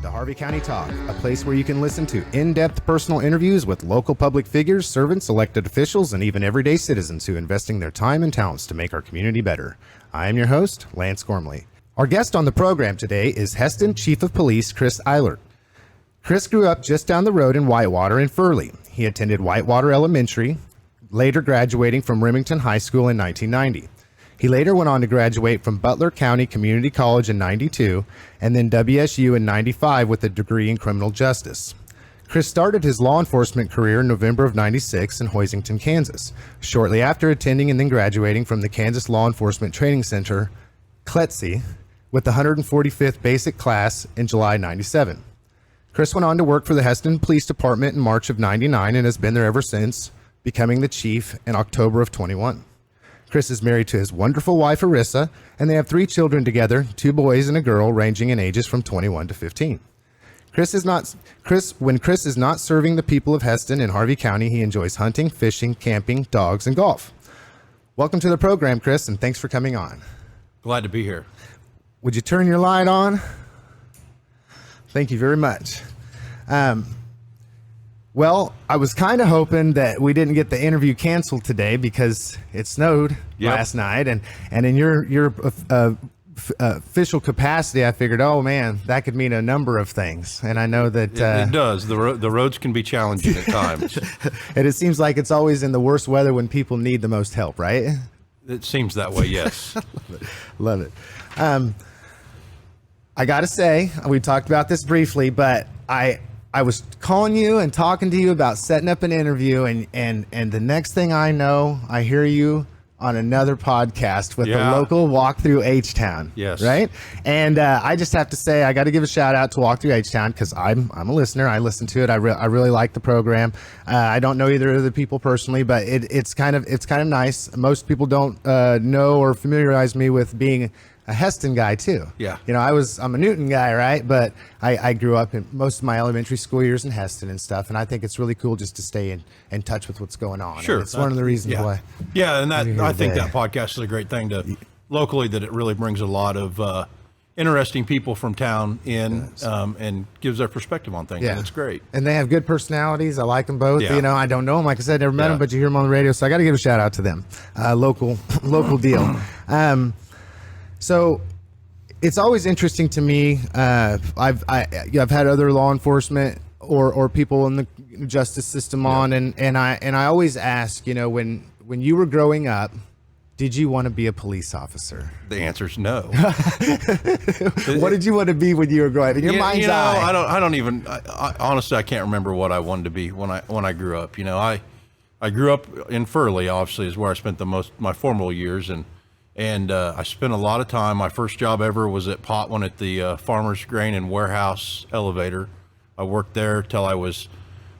to Harvey County Talk, a place where you can listen to in-depth personal interviews with local public figures, servants, elected officials, and even everyday citizens who are investing their time and talents to make our community better. I am your host, Lance Gormley. Our guest on the program today is Hesston Chief of Police Chris Eilert. Chris grew up just down the road in Whitewater in Furley. He attended Whitewater Elementary, later graduating from Remington High School in 1990. He later went on to graduate from Butler County Community College in 92 and then WSU in 95 with a degree in criminal justice. Chris started his law enforcement career in November of 96 in Hoisington, Kansas, shortly after attending and then graduating from the Kansas Law Enforcement Training Center, CLETC, with the 145th basic class in July 97. Chris went on to work for the Hesston Police Department in March of 99 and has been there ever since, becoming the chief in October of 21. Chris is married to his wonderful wife, Arissa, and they have 3 children together, 2 boys and a girl, ranging in ages from 21 to 15. When Chris is not serving the people of Hesston in Harvey County, he enjoys hunting, fishing, camping, dogs, and golf. Welcome to the program, Chris, and thanks for coming on. Glad to be here. Would you turn your light on? Thank you very much. Well, I was kind of hoping that we didn't get the interview canceled today because it snowed last night, and in your official capacity, I figured, oh man, that could mean a number of things, and I know that it does. The roads can be challenging at times, and it seems like it's always in the worst weather when people need the most help, right? It seems that way, yes. Love it. I got to say, we talked about this briefly, but I was calling you and talking to you about setting up an interview, and the next thing I know, I hear you on another podcast with the local Walkthrough H-Town. Yes. Right? And I just have to say, I got to give a shout out to Walkthrough H-Town because I'm a listener. I listen to it. I really like the program. I don't know either of the people personally, but it's kind of nice. Most people don't know or familiarize me with being a Hesston guy too. Yeah. You know, I'm a Newton guy, right? But I grew up in most of my elementary school years in Hesston and stuff. And I think it's really cool just to stay in touch with what's going on. Sure. And it's one of the reasons why. Yeah. And I think that podcast is a great thing to locally, that it really brings a lot of interesting people from town in and gives their perspective on things. Yeah. And it's great. And they have good personalities. I like them both. Yeah. You know, I don't know them. Like I said, never met them, but you hear them on the radio. So I got to give a shout out to them. Local deal. So it's always interesting to me. I've had other law enforcement or people in the justice system on, and I always ask, you know, when you were growing up, did you want to be a police officer? The answer is no. What did you want to be when you were growing up? In your mind's eye. I don't even. Honestly, I can't remember what I wanted to be when I grew up. You know, I grew up in Furley. Obviously, is where I spent my formal years, and I spent a lot of time. My first job ever was at Potwin at the Farmers Grain and Warehouse elevator. I worked there till I was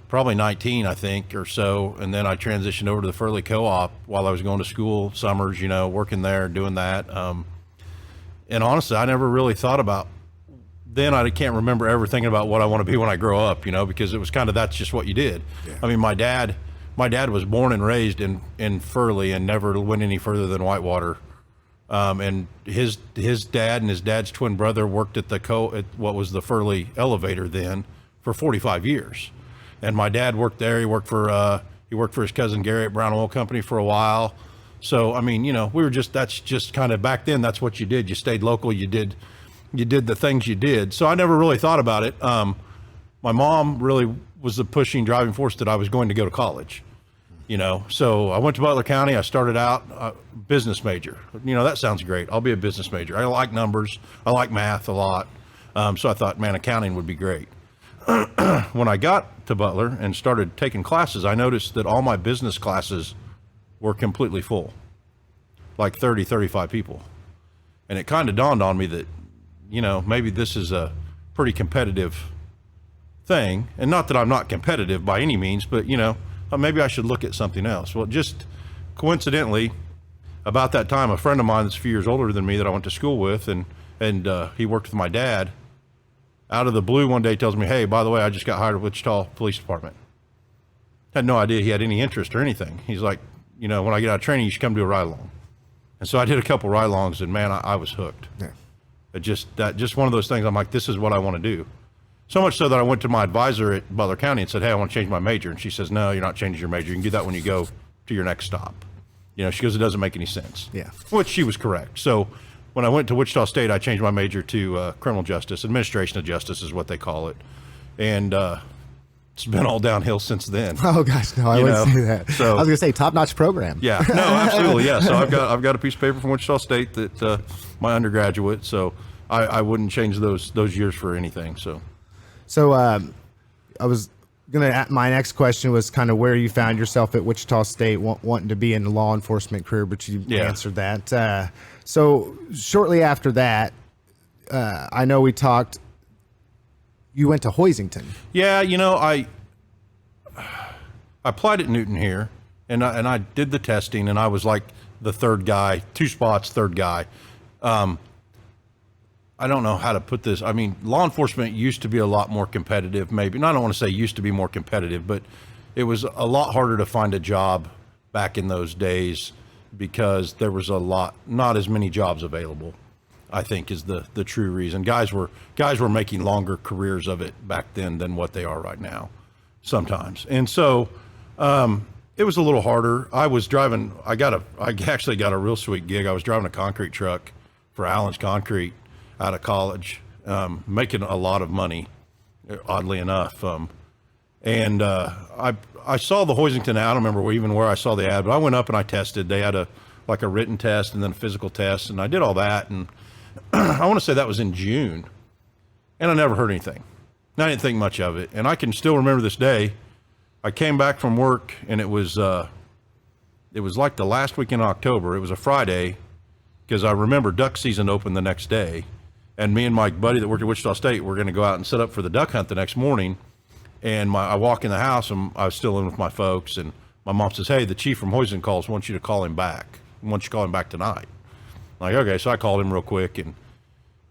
probably 19, I think, or so. And then I transitioned over to the Furley Co-op while I was going to school, summers, you know, working there, doing that. And honestly, I never really thought about, then I can't remember ever thinking about what I want to be when I grow up, you know, because it was kind of, that's just what you did. Yeah. I mean, my dad was born and raised in Furley and never went any further than Whitewater. And his dad and his dad's twin brother worked at what was the Furley elevator then for 45 years. And my dad worked there. He worked for his cousin Gary at Brown Oil Company for a while. So, I mean, you know, that's just kind of back then, that's what you did. You stayed local. You did the things you did. So I never really thought about it. My mom really was the pushing driving force that I was going to go to college. You know, so I went to Butler County. I started out business major. You know, that sounds great. I'll be a business major. I like numbers. I like math a lot. So I thought, man, accounting would be great. When I got to Butler and started taking classes, I noticed that all my business classes were completely full, like 30, 35 people. And it kind of dawned on me that, you know, maybe this is a pretty competitive thing. And not that I'm not competitive by any means, but, you know, maybe I should look at something else. Well, just coincidentally, about that time, a friend of mine that's a few years older than me that I went to school with, and he worked with my dad, out of the blue one day tells me, hey, by the way, I just got hired at Wichita Police Department. Had no idea he had any interest or anything. He's like, you know, when I get out of training, you should come do a ride-along. And so I did a couple ride-alongs, and man, I was hooked. Yeah. Just one of those things. I'm like, this is what I want to do. So much so that I went to my advisor at Butler County and said, hey, I want to change my major. And she says, no, you're not changing your major. You can do that when you go to your next stop. She goes, it doesn't make any sense. Yeah. Which she was correct. So when I went to Wichita State, I changed my major to criminal justice. Administration of justice is what they call it. And it's been all downhill since then. Oh gosh, no, I wouldn't say that. So, I was gonna say top-notch program. Yeah, no, absolutely, yeah. So I've got a piece of paper from Wichita State that my undergraduate. So I wouldn't change those years for anything. So I was gonna. My next question was kind of where you found yourself at Wichita State, wanting to be in the law enforcement career, but you answered that. So shortly after that, I know we talked. You went to Hoisington. Yeah, I applied at Newton here, and I did the testing, and I was like the third guy, 2 spots, third guy. I don't know how to put this. I mean, law enforcement used to be a lot more competitive, maybe. And I don't want to say used to be more competitive, but it was a lot harder to find a job back in those days because there was not as many jobs available, I think is the true reason. Guys were making longer careers of it back then than what they are right now sometimes. And so it was a little harder. I actually got a real sweet gig. I was driving a concrete truck for Allen's Concrete out of college, making a lot of money, oddly enough. And I saw the Hoisington ad. I don't remember even where I saw the ad, but I went up and I tested. They had a written test and then a physical test, and I did all that. And I want to say that was in June, and I never heard anything. And I didn't think much of it. And I can still remember this day. I came back from work, and it was like the last week in October. It was a Friday, because I remember duck season opened the next day. And me and my buddy that worked at Wichita State were going to go out and set up for the duck hunt the next morning. And I walk in the house, and I was still in with my folks, and my mom says, hey, the chief from Hoisington calls, wants you to call him back. Wants you to call him back tonight. I'm like, okay. So I called him real quick, and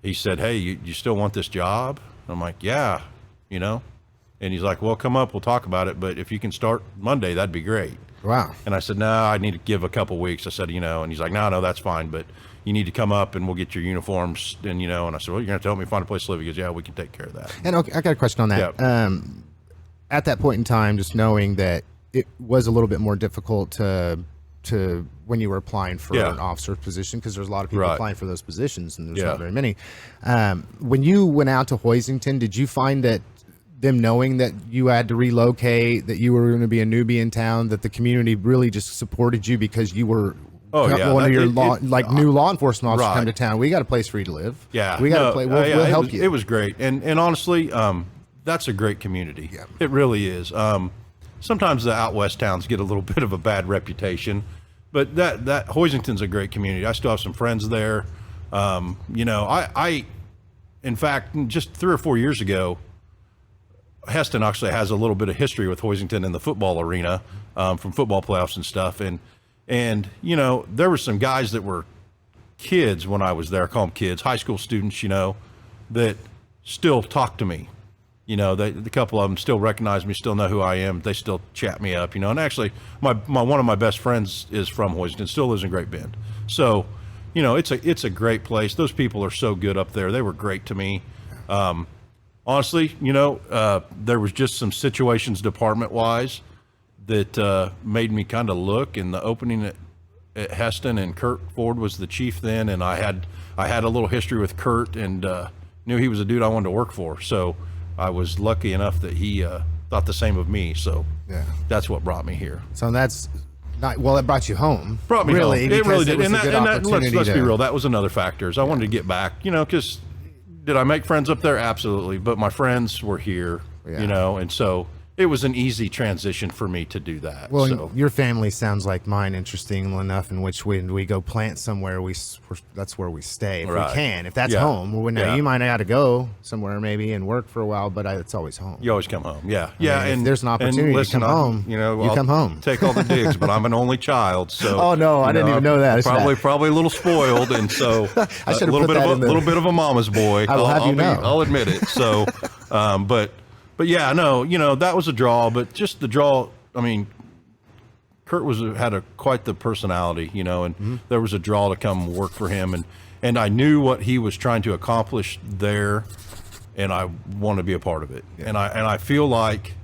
he said, hey, you still want this job? I'm like, yeah, And he's like, well, come up, we'll talk about it, but if you can start Monday, that'd be great. Wow. And I said, no, I need to give a couple weeks. I said, and he's like, no, that's fine, but you need to come up and we'll get your uniforms. And, and I said, well, you're going to help me find a place to live. He goes, yeah, we can take care of that. And okay, I got a question on that. Yeah. At that point in time, just knowing that it was a little bit more difficult to when you were applying for an officer position, because there's a lot of people applying for those positions and there's not very many. When you went out to Hoisington, did you find that them knowing that you had to relocate, that you were going to be a newbie in town, that the community really just supported you because you were one of your new law enforcement officers come to town? We got a place for you to live. Yeah, we got a place. We'll help you. It was great, and honestly, that's a great community. Yeah. It really is. Sometimes the out west towns get a little bit of a bad reputation, but that Hoisington's a great community. I still have some friends there. I in fact, just 3 or 4 years ago, Hesston actually has a little bit of history with Hoisington in the football arena, from football playoffs and stuff. And there were some guys that were kids when I was there, I call them kids, high school students, that still talk to me. The couple of them still recognize me, still know who I am. They still chat me up, and actually my one of my best friends is from Hoisington, still lives in Great Bend. So, it's a great place. Those people are so good up there. They were great to me. Honestly, there was just some situations department wise that made me kind of look. In the opening at Hesston, and Kurt Ford was the chief then, and I had a little history with Kurt, and knew he was a dude I wanted to work for. So I was lucky enough that he thought the same of me. So that's what brought me here. So that's not, well, it brought you home. Brought me really, home. It really did. And let's be real. That was another factor. I wanted to get back, because did I make friends up there? Absolutely. But my friends were here, and so it was an easy transition for me to do that. Well, your family sounds like mine, interesting enough, in which when we go plant somewhere, that's where we stay if we can. If that's home, you might have to go somewhere maybe and work for a while, but it's always home. You always come home. Yeah. And if there's an opportunity to come home, you come home. Take all the digs, but I'm an only child, so. Oh no, I didn't even know that. Probably a little spoiled, and so I should have put that in there. A little bit of a mama's boy. I'll admit it. So, But yeah, no, that was a draw, but just the draw. I mean, Kurt had quite the personality, and there was a draw to come work for him, and I knew what he was trying to accomplish there, and I want to be a part of it. And I feel like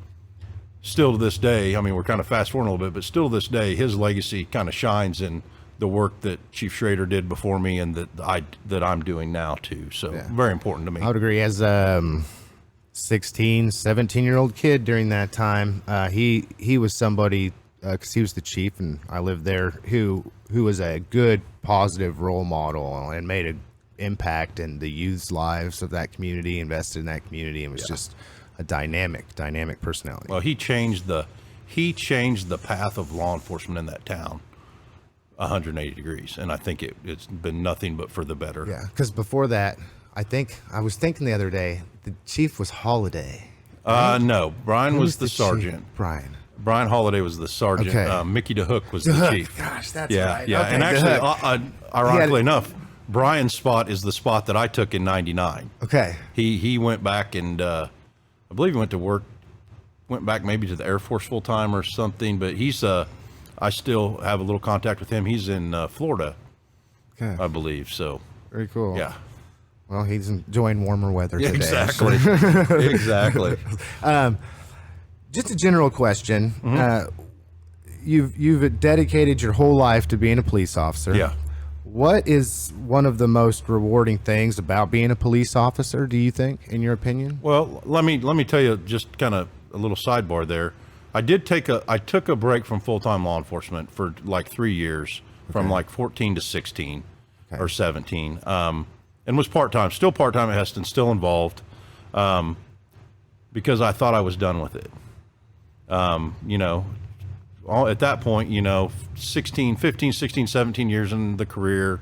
still to this day, I mean, we're kind of fast forwarding a little bit, but still to this day, his legacy kind of shines in the work that Chief Schrader did before me and that I'm doing now too. So very important to me. I would agree. As 16, 17-year-old kid during that time, he was somebody, because he was the chief and I lived there, who was a good, positive role model and made an impact in the youth's lives of that community, invested in that community, and was just a dynamic personality. Well, he changed the path of law enforcement in that town 180 degrees, and I think it's been nothing but for the better. Yeah, because before that, I was thinking the other day, the chief was Holiday. Right? No, Brian was the sergeant. Chief? Brian Holiday was the sergeant. Okay. Mickey DeHook was the chief. Gosh, that's right. Yeah, Okay, and actually, ironically enough, Brian's spot is the spot that I took in '99. Okay. He went back and I believe he went back maybe to the Air Force full time or something. But I still have a little contact with him. He's in Florida, Okay. I believe. So Very cool. yeah. Well, he's enjoying warmer weather today. Exactly. Exactly. Just a general question. You've dedicated your whole life to being a police officer. Yeah. What is one of the most rewarding things about being a police officer, do you think, in your opinion? Well, let me tell you just kind of a little sidebar there. I took a break from full-time law enforcement for like 3 years, from like 14 to 16 or 17, and was still part-time at Hesston, still involved, because I thought I was done with it. At that point, 15, 16, 17 years in the career,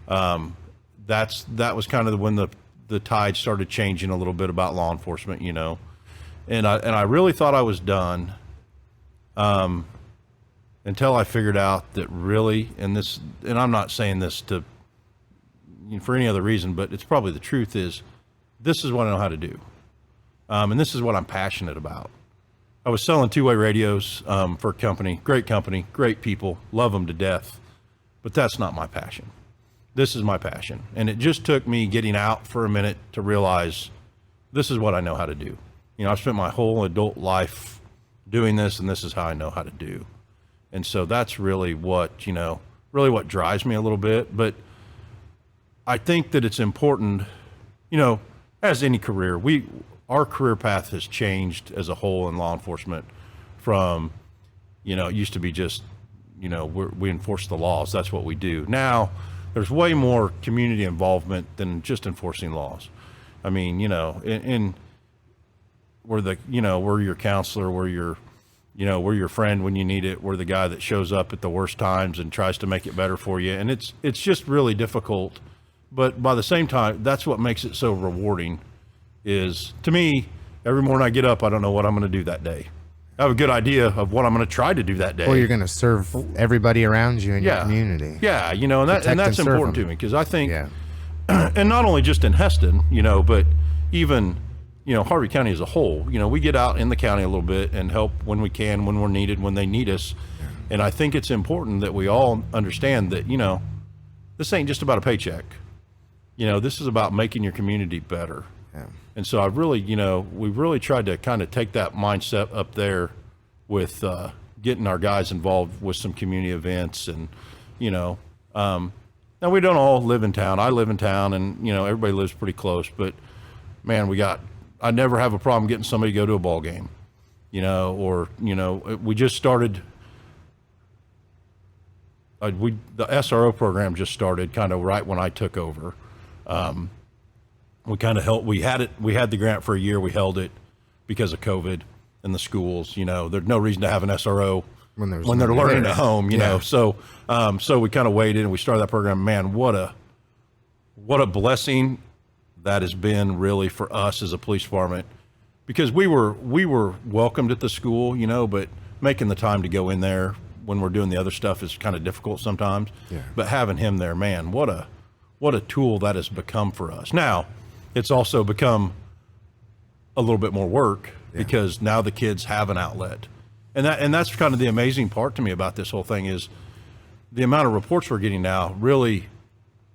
that was kind of when the tide started changing a little bit about law enforcement, and I really thought I was done, until I figured out that really, and I'm not saying this for any other reason, but it's probably the truth, is this is what I know how to do, and this is what I'm passionate about. I was selling two-way radios for a company, great people, love them to death, but that's not my passion. This is my passion, and it just took me getting out for a minute to realize this is what I know how to do. I've spent my whole adult life doing this, and this is how I know how to do. And so that's really what drives me a little bit. But I think that it's important, as any career, our career path has changed as a whole in law enforcement from, it used to be just, we enforce the laws. That's what we do. Now there's way more community involvement than just enforcing laws. I mean, we're your counselor, we're your friend when you need it. We're the guy that shows up at the worst times and tries to make it better for you. And it's just really difficult. But by the same time, that's what makes it so rewarding. Is, to me, every morning I get up, I don't know what I'm going to do that day. I have a good idea of what I'm going to try to do that day. Well, you're going to serve everybody around you in your community. Yeah, and that's important to me, because I think, Yeah. and not only just in Hesston, but even, Harvey County as a whole, we get out in the county a little bit and help when we can, when we're needed, when they need us. And I think it's important that we all understand that, this ain't just about a paycheck. This is about making your community better. Yeah. And so we've really tried to kind of take that mindset up there with getting our guys involved with some community events. And, now we don't all live in town. I live in town, and, everybody lives pretty close. But, man, I never have a problem getting somebody to go to a ball game, we just started. The SRO program just started kind of right when I took over. We kind of held, we had the grant for a year. We held it because of COVID and the schools. There's no reason to have an SRO when they're learning at home. So we kind of waited and we started that program. Man, what a blessing that has been really for us as a police department, because we were welcomed at the school, but making the time to go in there when we're doing the other stuff is kind of difficult sometimes. Yeah. But having him there, man, what a tool that has become for us. Now, it's also become a little bit more work, because now the kids have an outlet. And that's kind of the amazing part to me about this whole thing, is the amount of reports we're getting now really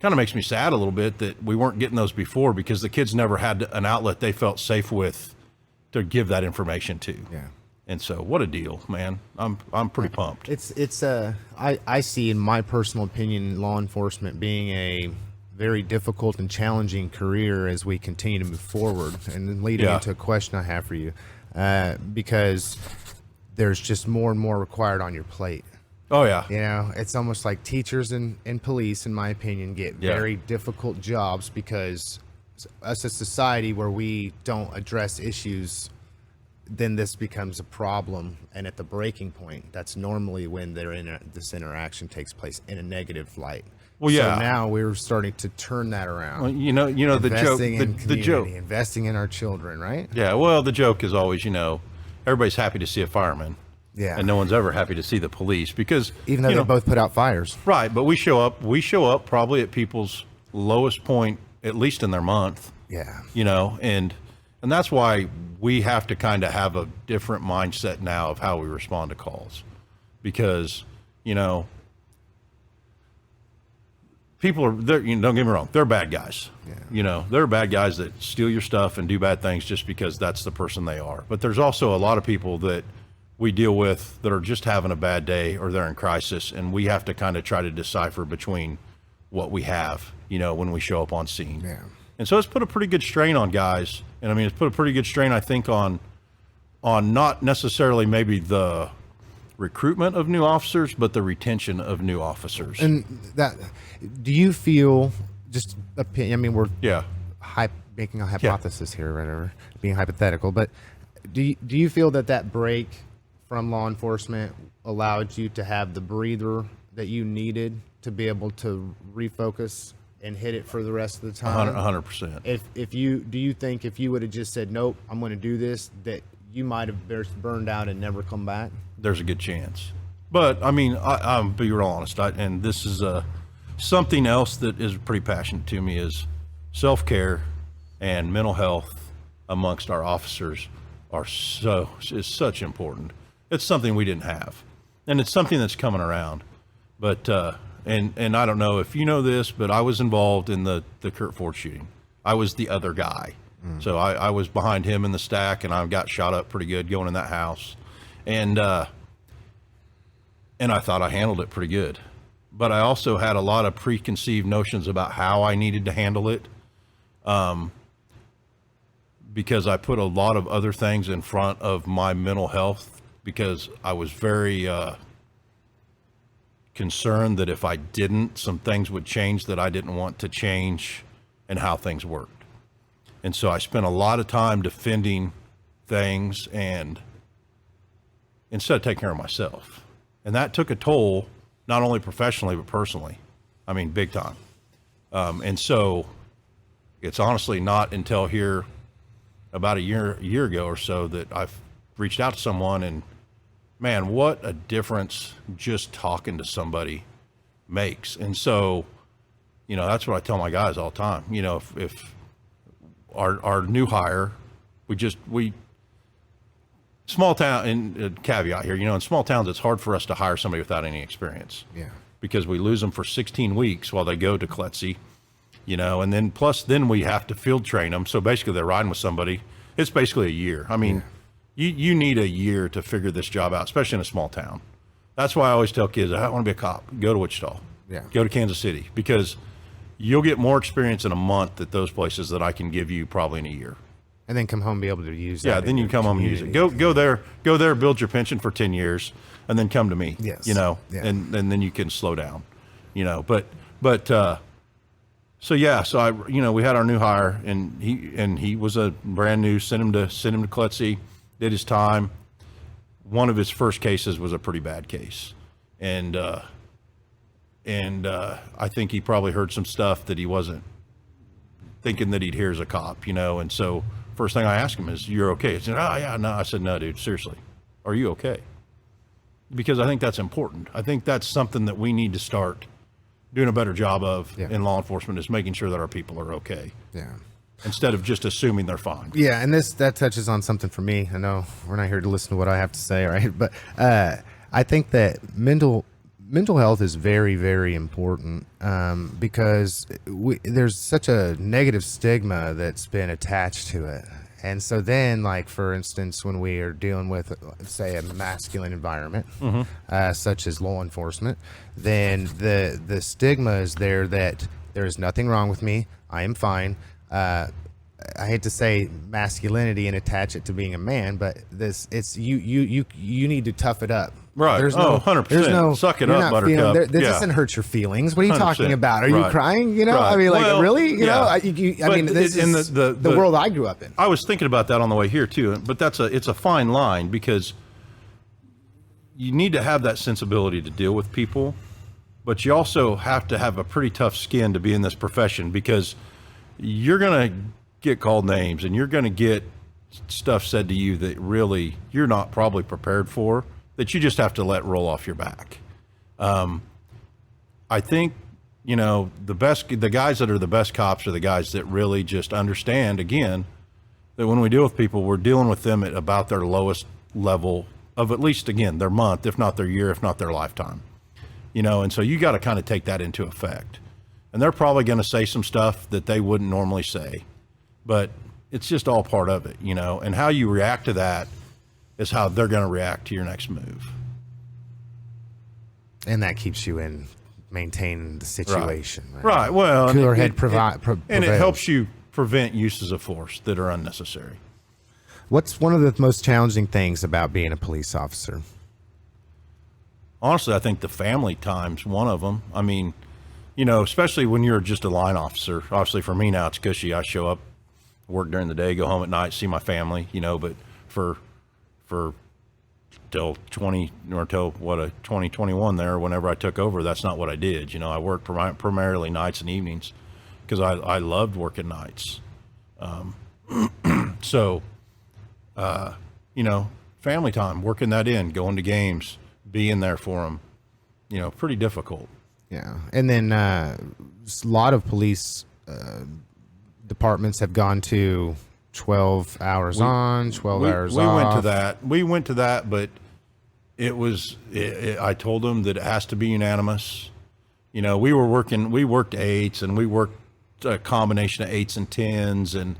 kind of makes me sad a little bit that we weren't getting those before, because the kids never had an outlet they felt safe with to give that information to. Yeah. And so what a deal, man. I'm pretty pumped. I see, in my personal opinion, law enforcement being a very difficult and challenging career as we continue to move forward. And then leading into a question I have for you, because there's just more and more required on your plate. Oh yeah. You know, it's almost like teachers and police, in my opinion, get very difficult jobs because us as society, where we don't address issues, then this becomes a problem. And at the breaking point, that's normally when this interaction takes place in a negative light. Well, yeah. So now we're starting to turn that around. Well, you know, the joke, the joke, investing in our children, right? Yeah. Well, the joke is always, everybody's happy to see a fireman. Yeah. And no one's ever happy to see the police, because even though they both put out fires. Right. But we show up probably at people's lowest point, at least in their month. Yeah. And that's why we have to kind of have a different mindset now of how we respond to calls, because, people are there. Don't get me wrong. They're bad guys. Yeah. They're bad guys that steal your stuff and do bad things just because that's the person they are. But there's also a lot of people that we deal with that are just having a bad day, or they're in crisis, and we have to kind of try to decipher between what we have, when we show up on scene. Yeah. And so it's put a pretty good strain on guys. And I mean, it's put a pretty good strain, I think, on not necessarily maybe the recruitment of new officers, but the retention of new officers. And do you feel, just opinion, I mean, we're making a hypothesis here, or whatever, being hypothetical, but do you feel that break from law enforcement allowed you to have the breather that you needed to be able to refocus and hit it for the rest of the time? 100%. Do you think if you would have just said, nope, I'm going to do this, that you might have burned out and never come back? There's a good chance. But I mean, I'm be real honest. And this is something else that is pretty passionate to me, is self-care and mental health amongst our officers is such important. It's something we didn't have, and it's something that's coming around. But and I don't know if you know this, but I was involved in the Kurt Ford shooting. I was the other guy. So I was behind him in the stack, and I got shot up pretty good going in that house. And I thought I handled it pretty good. But I also had a lot of preconceived notions about how I needed to handle it, because I put a lot of other things in front of my mental health, because I was very concerned that if I didn't, some things would change that I didn't want to change, and how things worked. And so I spent a lot of time defending things, and instead of taking care of myself. And that took a toll, not only professionally, but personally. I mean, big time. And so it's honestly not until here about a year ago or so that I've reached out to someone, and man, what a difference just talking to somebody makes. And so, that's what I tell my guys all the time. If our new hire, small town, and caveat here, in small towns, it's hard for us to hire somebody without any experience. Yeah. Because we lose them for 16 weeks while they go to Kletsy, and then we have to field train them. So basically they're riding with somebody. It's basically a year. I mean, you need a year to figure this job out, especially in a small town. That's why I always tell kids, I don't want to be a cop. Go to Wichita. Yeah. Go to Kansas City, because you'll get more experience in a month at those places that I can give you probably in a year. And then come home and be able to use that. Yeah, then you can come home and use it. Go there, build your pension for 10 years, and then come to me. Yes. And then you can slow down. So I we had our new hire, and he was a brand new, sent him to Kletsy, did his time. One of his first cases was a pretty bad case. And I think he probably heard some stuff that he wasn't thinking that he'd hear as a cop, and so first thing I asked him is, "You're okay?" He said, "Oh yeah, no." I said, "No, dude, seriously, are you okay?" Because I think that's important. I think that's something that we need to start doing a better job of in law enforcement, is making sure that our people are okay. Yeah. Instead of just assuming they're fine. Yeah, and that touches on something for me. I know we're not here to listen to what I have to say, right? But I think that mental mental health is very, very important because there's such a negative stigma that's been attached to it. And so then, like, for instance, when we are dealing with, say, a masculine environment, such as law enforcement, then the stigma is there that there is nothing wrong with me. I am fine. I hate to say masculinity and attach it to being a man, but it's you need to tough it up. Right. There's 100%. There's no, Suck it you're up, not buttercup. That Yeah. doesn't hurt your feelings. What are you talking 100%. about? Are you Right. crying? You know, Right. I mean, like, Well, really? You know, yeah. I But mean, this in is the world I grew up in. I was thinking about that on the way here too, but it's a fine line because you need to have that sensibility to deal with people, but you also have to have a pretty tough skin to be in this profession because you're going to get called names and you're going to get stuff said to you that really you're not probably prepared for, that you just have to let roll off your back. I think, the guys that are the best cops are the guys that really just understand, again, that when we deal with people, we're dealing with them at about their lowest level of at least, again, their month, if not their year, if not their lifetime. And so you got to kind of take that into effect. And they're probably going to say some stuff that they wouldn't normally say, but it's just all part of it, and how you react to that is how they're going to react to your next move. And that keeps you in maintaining the situation. Right. Well, Cooler head and prevails. it helps you prevent uses of force that are unnecessary. What's one of the most challenging things about being a police officer? Honestly, I think the family time's one of them. I mean, especially when you're just a line officer. Obviously, for me now, it's cushy. I show up, work during the day, go home at night, see my family, but for till 2021 there, whenever I took over, that's not what I did. I worked primarily nights and evenings because I loved working nights. So, family time, working that in, going to games, being there for them, pretty difficult. Yeah. And then a lot of police departments have gone to 12 hours on, 12 hours off. We went to that, but I told them that it has to be unanimous. We worked eights and we worked a combination of 8s and 10s, and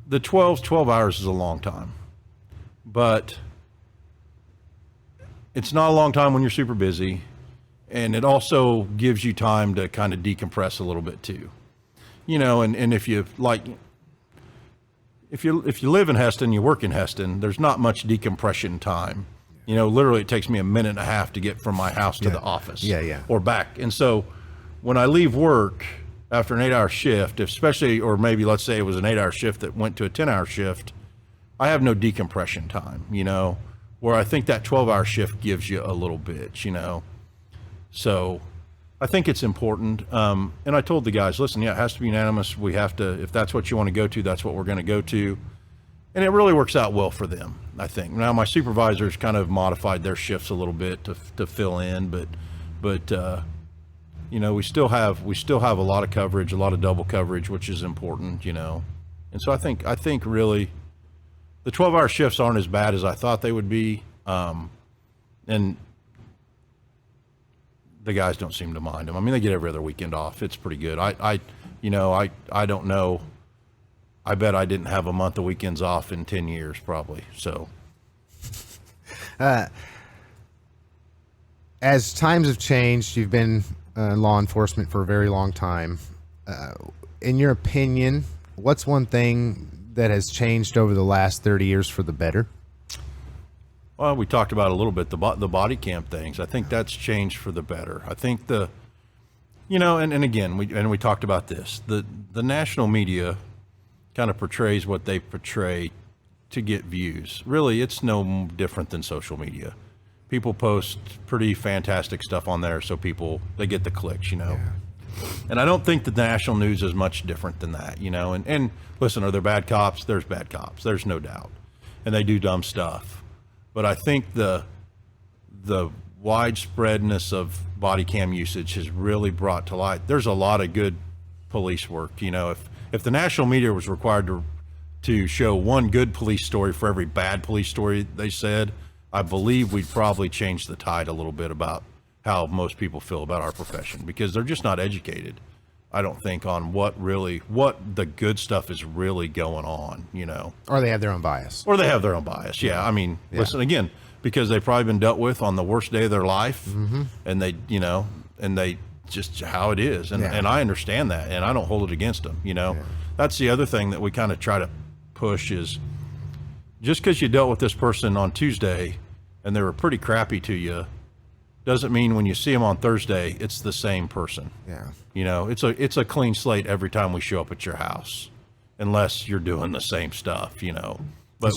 the 12 hours is a long time, but it's not a long time when you're super busy, and it also gives you time to kind of decompress a little bit too. And if you if you live in Hesston, you work in Hesston, there's not much decompression time. Literally it takes me a minute and a half to get from my house to the office or back. And so when I leave work after an 8-hour shift, especially, or maybe let's say it was an 8-hour shift that went to a 10-hour shift, I have no decompression time, where I think that 12-hour shift gives you a little bit, So I think it's important. And I told the guys, listen, it has to be unanimous. We have to, if that's what you want to go to, that's what we're going to go to. And it really works out well for them, I think. Now my supervisors kind of modified their shifts a little bit to fill in, but we still have a lot of coverage, a lot of double coverage, which is important, And so I think really the 12-hour shifts aren't as bad as I thought they would be. And the guys don't seem to mind them. I mean, they get every other weekend off. It's pretty good. I don't know. I bet I didn't have a month of weekends off in 10 years probably. So, as times have changed, you've been in law enforcement for a very long time. In your opinion, what's one thing that has changed over the last 30 years for the better? Well, we talked about a little bit, the body cam things. I think that's changed for the better. I think and again, we talked about this. The national media kind of portrays what they portray to get views. Really, it's no different than social media. People post pretty fantastic stuff on there, so they get the clicks, Yeah. And I don't think that the national news is much different than that, And listen, are there bad cops? There's bad cops. There's no doubt. And they do dumb stuff. But I think the widespreadness of body cam usage has really brought to light, there's a lot of good police work. If the national media was required to show one good police story for every bad police story they said, I believe we'd probably change the tide a little bit about how most people feel about our profession, because they're just not educated, I don't think, on what the good stuff is really going on, Or they have their own bias. Or they have their own bias. Yeah. I mean, listen, again, because they've probably been dealt with on the worst day of their life, and they just how it is. And I understand that, and I don't hold it against them. That's the other thing that we kind of try to push is, just because you dealt with this person on Tuesday and they were pretty crappy to you, doesn't mean when you see them on Thursday, it's the same person. Yeah. It's a clean slate every time we show up at your house, unless you're doing the same stuff, But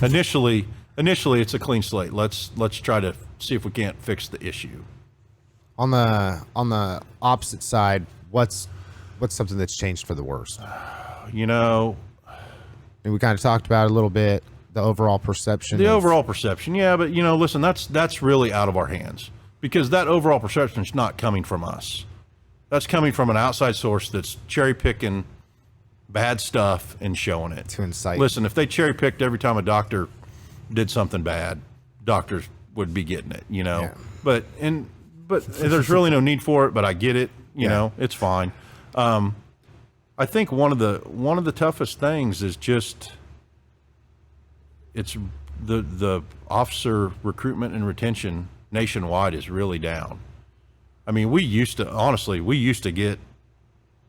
initially, it's a clean slate. Let's try to see if we can't fix the issue. On the opposite side, what's something that's changed for the worse? And we kind of talked about it a little bit, the overall perception. Yeah, but listen, that's really out of our hands, because that overall perception is not coming from us. That's coming from an outside source that's cherry picking bad stuff and showing it to incite. Listen, if they cherry picked every time a doctor did something bad, doctors would be getting it, Yeah. But there's really no need for it. But I get it, it's fine. I think one of the toughest things is just it's the officer recruitment and retention nationwide is really down. I mean, we used to get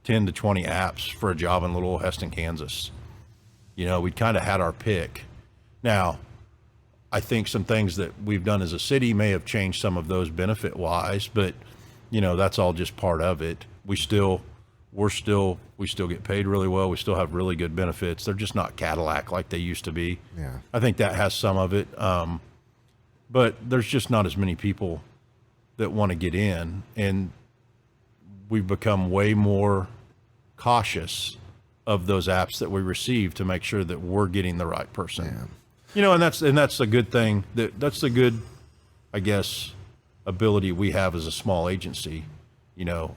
10 to 20 apps for a job in little old Hesston, Kansas. We'd kind of had our pick. Now, I think some things that we've done as a city may have changed some of those benefit wise, but that's all just part of it. We still get paid really well. We still have really good benefits. They're just not Cadillac like they used to be. Yeah. I think that has some of it. But there's just not as many people that want to get in, and we've become way more cautious of those apps that we receive to make sure that we're getting the right person. Yeah. And that's a good thing. That's the good, I guess, ability we have as a small agency.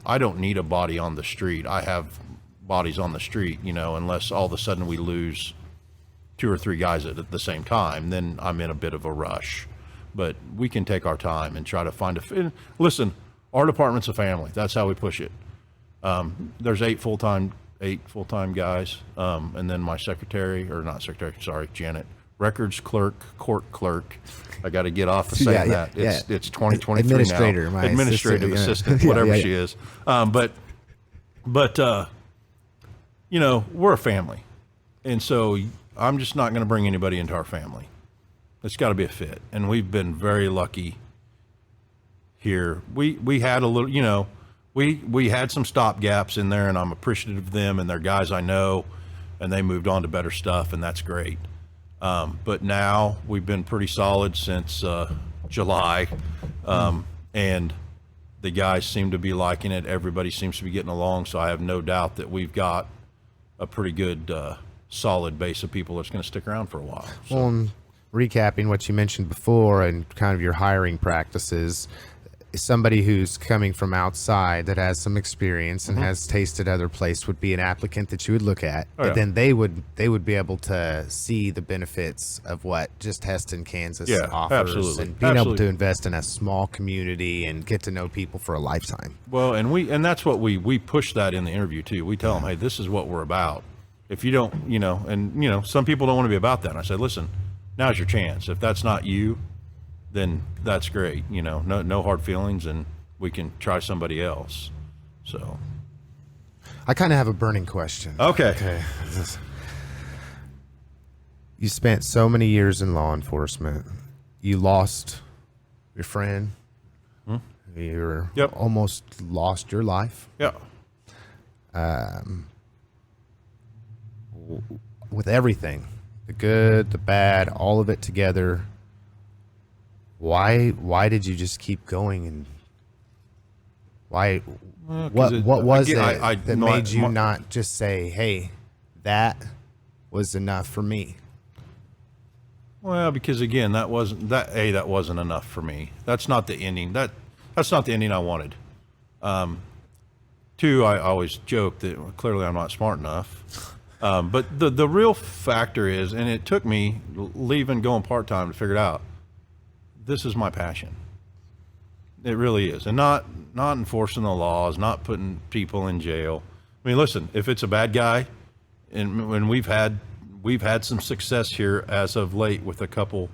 I don't need a body on the street. I have bodies on the street, unless all of a sudden we lose 2 or 3 guys at the same time, then I'm in a bit of a rush. But we can take our time and try to find listen, our department's a family. That's how we push it. There's 8 full-time guys. And then my Janet, records clerk, court clerk. I got to get off of saying that. It's 2023 Administrator, now. Administrative assistant, whatever she is. But we're a family. And so I'm just not going to bring anybody into our family. It's got to be a fit. And we've been very lucky here. We had a little, we had some stop gaps in there, and I'm appreciative of them, and they're guys I know, and they moved on to better stuff, and that's great. But now we've been pretty solid since July, and the guys seem to be liking it. Everybody seems to be getting along, so I have no doubt that we've got a pretty good solid base of people that's going to stick around for a while. So. Well, recapping what you mentioned before and kind of your hiring practices, somebody who's coming from outside that has some experience and has tasted other places would be an applicant that you would look at. Oh, yeah. But then they would be able to see the benefits of what just Hesston, Kansas offers, absolutely. and being able to invest in a small community and get to know people for a lifetime. Well, and that's what we push that in the interview too. We tell them, hey, this is what we're about. If you don't, some people don't want to be about that. And I said, listen, now's your chance. If that's not you, then that's great. No hard feelings, and we can try somebody else. So I kind of have a burning question. Okay. You spent so many years in law enforcement. You lost your friend. You almost lost your life. Yeah. With everything, the good, the bad, all of it together. Why did you just keep going, and why? What was it that made you not just say, "Hey, that was enough for me"? Well, because again, that wasn't enough for me. That's not the ending. That's not the ending I wanted. 2, I always joke that clearly I'm not smart enough. But the real factor is, and it took me leaving, going part-time to figure it out. This is my passion. It really is. And not enforcing the laws, not putting people in jail. I mean, listen, if it's a bad guy, and when we've had some success here as of late with a couple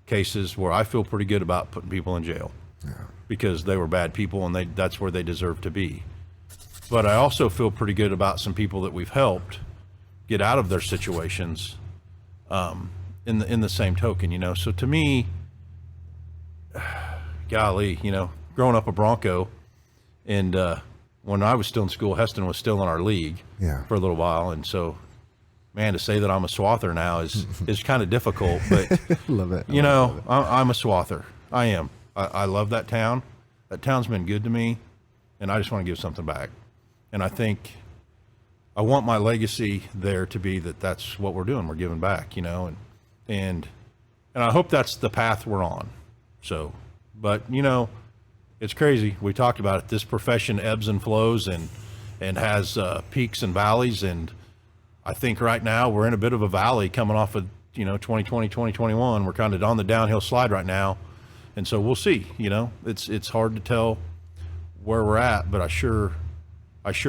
cases where I feel pretty good about putting people in jail because they were bad people and that's where they deserve to be. But I also feel pretty good about some people that we've helped get out of their situations in the same token, you know. So to me, golly, you know, growing up a Bronco, and when I was still in school, Hesston was still in our league for a little while, and so, man, to say that I'm a swather now is kind of difficult. But Love it. You know, I'm a swather. I am. I love that town. That town's been good to me, and I just want to give something back. And I think I want my legacy there to be that's what we're doing. We're giving back, you know, and I hope that's the path we're on. So, but you know, it's crazy. We talked about it. This profession ebbs and flows and has peaks and valleys. And I think right now we're in a bit of a valley coming off of, you know, 2020, 2021. We're kind of on the downhill slide right now. And so we'll see, you know, it's hard to tell where we're at, but I sure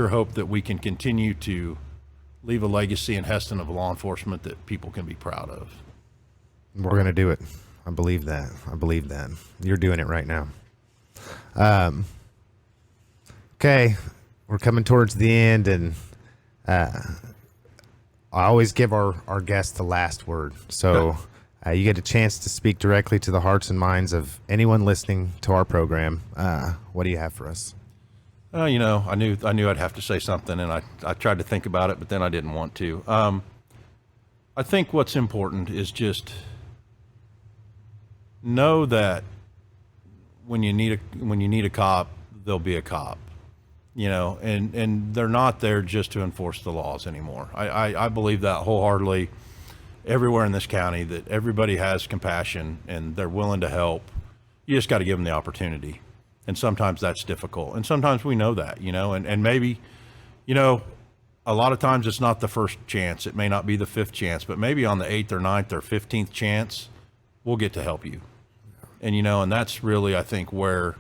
hope that we can continue to leave a legacy in Hesston of law enforcement that people can be proud of. We're going to do it. I believe that. You're doing it right now. Okay, we're coming towards the end, and I always give our guests the last word. So you get a chance to speak directly to the hearts and minds of anyone listening to our program. What do you have for us? You know, I knew I'd have to say something, and I tried to think about it, but then I didn't want to. I think what's important is just know that when you need a cop, there'll be a cop, you know, and they're not there just to enforce the laws anymore. I believe that wholeheartedly everywhere in this county, that everybody has compassion and they're willing to help. You just got to give them the opportunity. And sometimes that's difficult. And sometimes we know that, you know, and maybe, you know, a lot of times it's not the first chance. It may not be the fifth chance, but maybe on the 8th or 9th or 15th chance, we'll get to help you. And, you know, and that's really, I think, where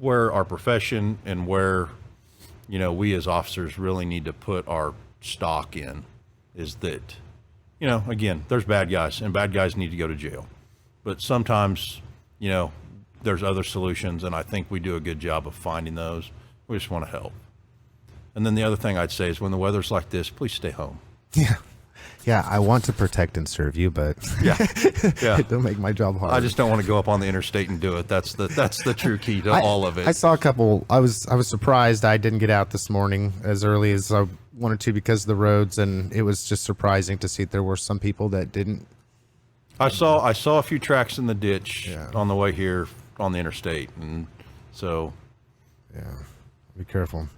our profession and where, you know, we as officers really need to put our stock in is that, you know, again, there's bad guys and bad guys need to go to jail. But sometimes, you know, there's other solutions, and I think we do a good job of finding those. We just want to help. And then the other thing I'd say is when the weather's like this, please stay home. Yeah, I want to protect and serve you, but yeah, it'll make my job hard. I just don't want to go up on the interstate and do it. That's the true key to all of it. I saw a couple. I was surprised I didn't get out this morning as early as I wanted to because of the roads, and it was just surprising to see there were some people that didn't. I saw a few tracks in the ditch on the way here on the interstate, and so be careful.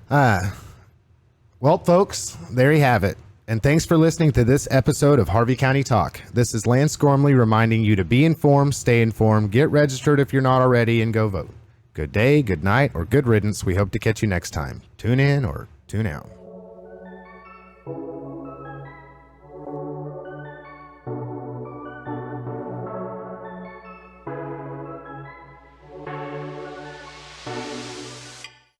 Well, folks, there you have it. And thanks for listening to this episode of Harvey County Talk. This is Lance Gormley reminding you to be informed, stay informed, get registered if you're not already, and go vote. Good day, good night, or good riddance. We hope to catch you next time. Tune in or tune out.